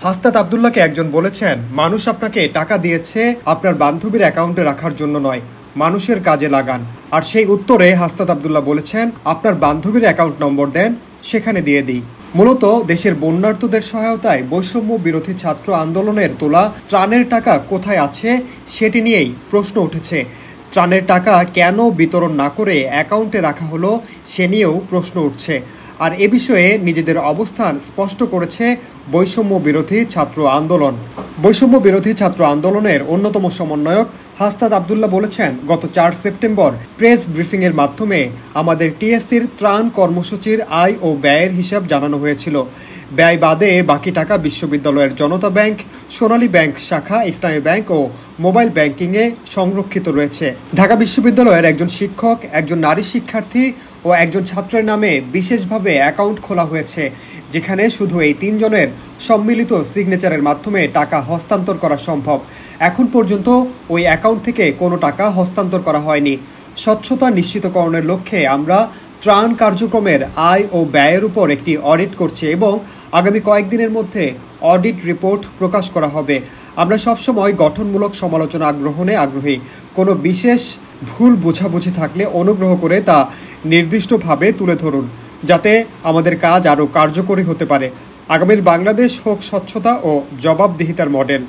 হাসনাত আব্দুল্লাহকে একজন বলেছেন, মানুষ আপনাকে টাকা দিয়েছে আপনার বান্ধবীর অ্যাকাউন্টে রাখার জন্য নয়, মানুষের কাজে লাগান। আর সেই উত্তরে হাসনাত আব্দুল্লাহ বলেছেন, আপনার বান্ধবীর অ্যাকাউন্ট নম্বর দেন, সেখানে দিয়ে দিই। মূলত দেশের বন্যার্তদের সহায়তায় বৈষম্য বিরোধী ছাত্র আন্দোলনের তোলা ত্রাণের টাকা কোথায় আছে সেটি নিয়েই প্রশ্ন উঠেছে। ত্রাণের টাকা কেন বিতরণ না করে অ্যাকাউন্টে রাখা হলো সে নিয়েও প্রশ্ন উঠছে। আর এ বিষয়ে নিজেদের অবস্থান স্পষ্ট করেছে বৈষম্য বিরোধী ছাত্র আন্দোলন। বৈষম্য বিরোধী ছাত্র আন্দোলনের অন্যতম সমন্বয়ক হাসনাত আব্দুল্লাহ বলেছেন, গত 4 সেপ্টেম্বর প্রেস ব্রিফিংয়ের মাধ্যমে আমাদের টিএসসির ত্রাণ কর্মসূচির আয় ও ব্যয়ের হিসাব জানানো হয়েছিল। ব্যয় বাদে বাকি টাকা বিশ্ববিদ্যালয়ের জনতা ব্যাংক, সোনালী ব্যাংক শাখা, ইসলামী ব্যাংক ও মোবাইল ব্যাংকিংয়ে সংরক্ষিত রয়েছে। ঢাকা বিশ্ববিদ্যালয়ের একজন শিক্ষক, একজন নারী শিক্ষার্থী ও একজন ছাত্রের নামে বিশেষভাবে অ্যাকাউন্ট খোলা হয়েছে, যেখানে শুধু এই 3 জনের সম্মিলিত সিগনেচারের মাধ্যমে টাকা হস্তান্তর করা সম্ভব। এখন পর্যন্ত ওই অ্যাকাউন্ট থেকে কোনো টাকা হস্তান্তর করা হয়নি। স্বচ্ছতা নিশ্চিতকরণের লক্ষ্যে আমরা ত্রাণ কার্যক্রমের আয় ও ব্যয়ের উপর একটি অডিট করছি এবং আগামী কয়েকদিনের মধ্যে অডিট রিপোর্ট প্রকাশ করা হবে। আমরা সবসময় গঠনমূলক সমালোচনা গ্রহণে আগ্রহী। কোনো বিশেষ ভুল বোঝাবুঝি থাকলে অনুগ্রহ করে তা নির্দিষ্টভাবে তুলে ধরুন, যাতে আমাদের কাজ আরও কার্যকরী হতে পারে। আগামীর বাংলাদেশ হোক স্বচ্ছতা ও জবাবদিহিতার মডেল।